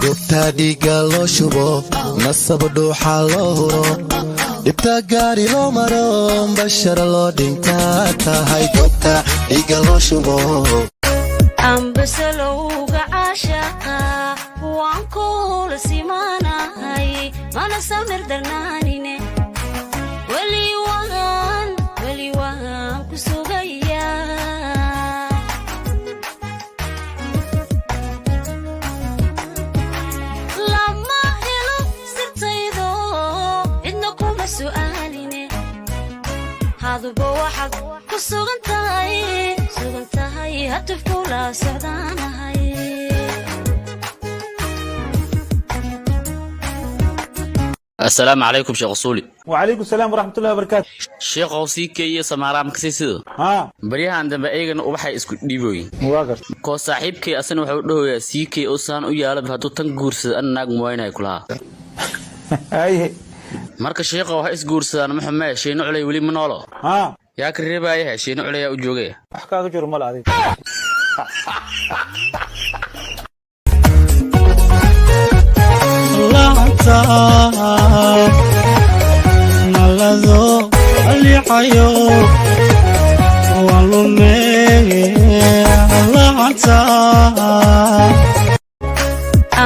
gubta dhiiga loo shubo nasab dhuuxa loo huro dhibta gaari loo maro bashar loo dhintaa tahay gubta dhiiga loo shubo ambasalowga caashaqa waan kula simaanahay mana samir darnaanine weli waan ku sugaya lama helo sirtaydo cidna kuma su'aaline haduba waxaad ku sugan tahay هتف كلا سعدانة هاي السلام عليكم شيخ أصولي. وعليكم السلام ورحمة الله وبركاته. شيخ أوسيكي سمارة مكسيسيد. بريها عندما أيجن وبحي إسكت ديبوي. مواقف. كو صاحبكي أصلا وحده يا سيكي أوسان ويا لب هاتو تنجورس أنك موينة كلها. أيه. مركز شيخ وها إسجورس أنا محمد شيء نعلي ولي من الله. يا كريبا إيه شيء نعلي وجوجي. أحكاك جرم العادي. نلذو اللي حيو والله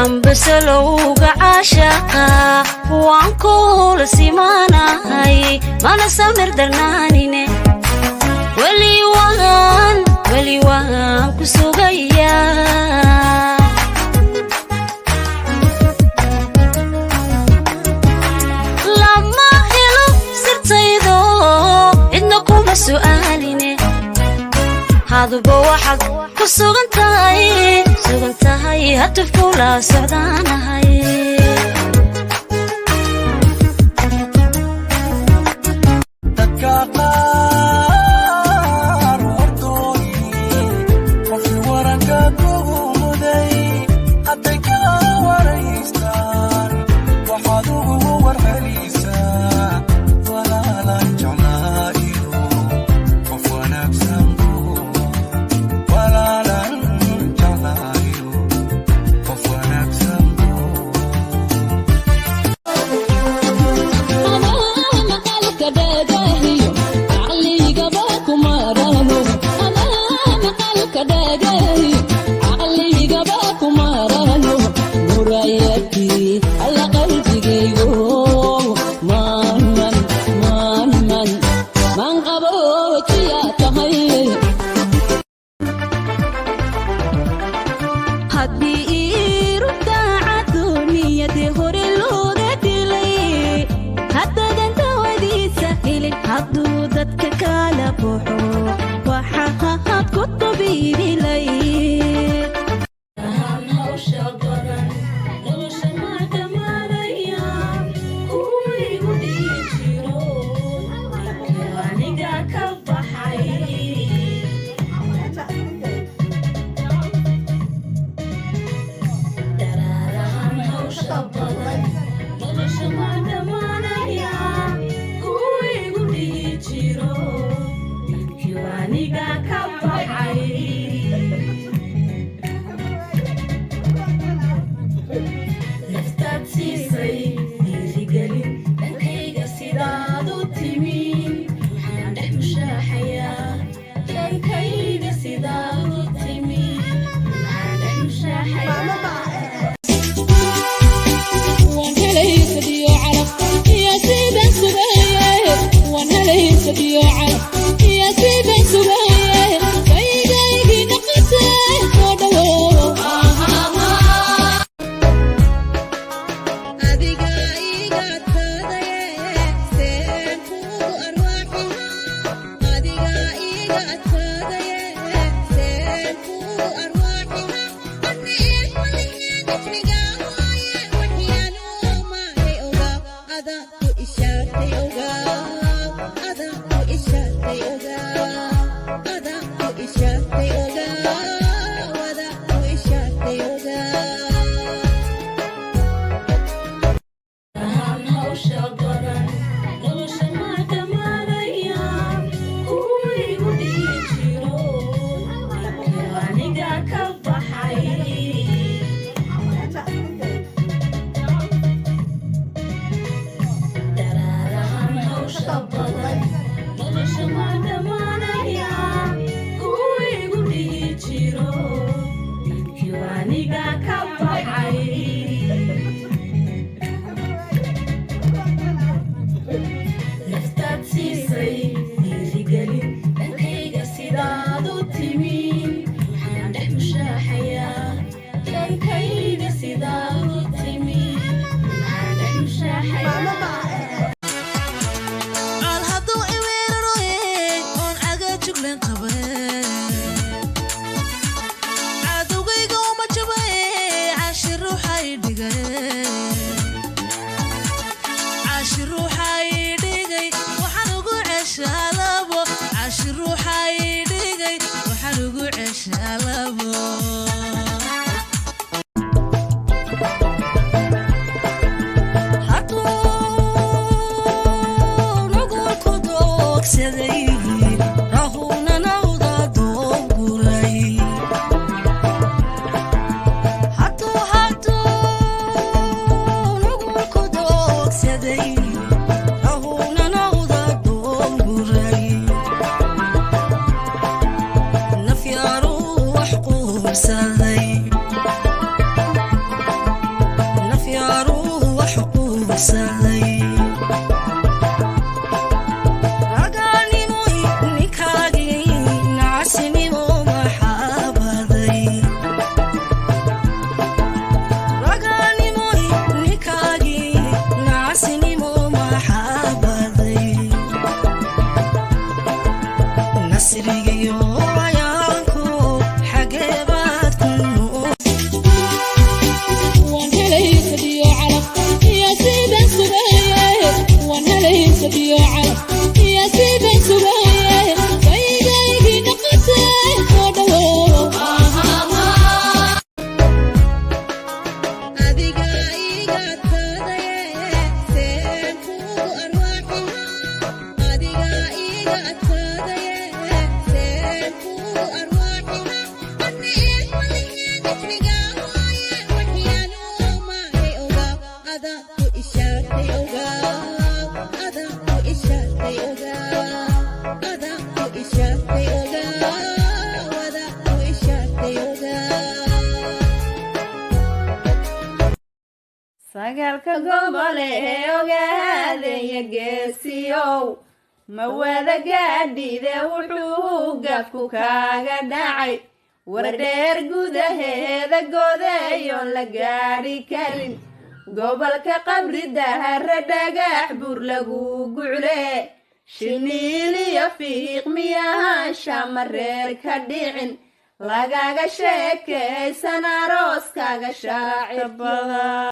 ambasalowga caashaqa waan kula simaanahay mana samir darnaanine weli waan ku sugaya lama helo sirtaydo cidna kuma su'aaline haduba waxaad ku sugan tahay هتف كلا سعدانة هاي sagaalka gobole ogaadaya geesiyow ma wada gaadhide wuxuu gafku kaaga dhacay wardheer gudaheeda godayoon la gaadhi karin gobolka qabri dahara dhagax bur lagu gucle shiniil iyo fiiq miyahaan shamareer ka dhicin lagaga sheekaysan arooskaaga shaacir badan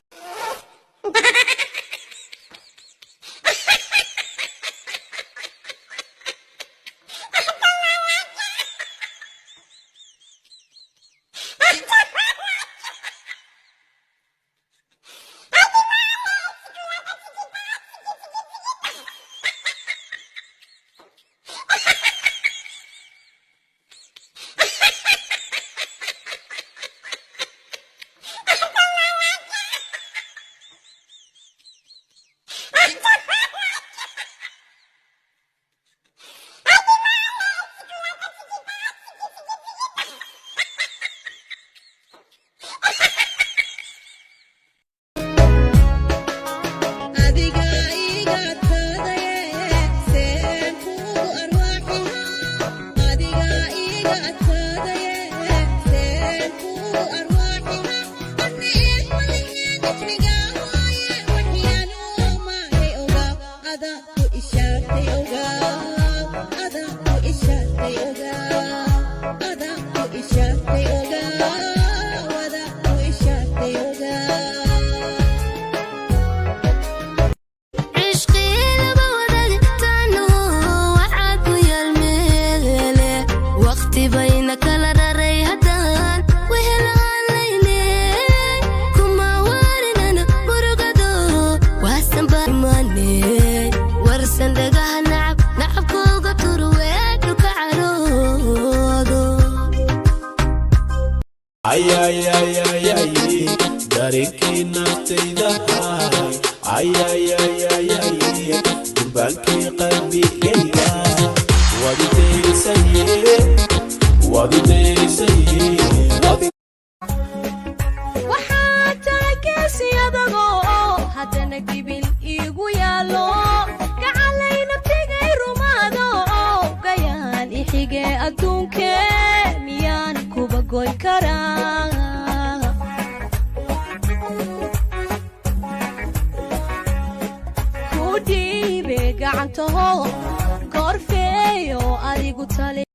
waxaa tahay geesiyadagoo haddana gibil iigu yaalo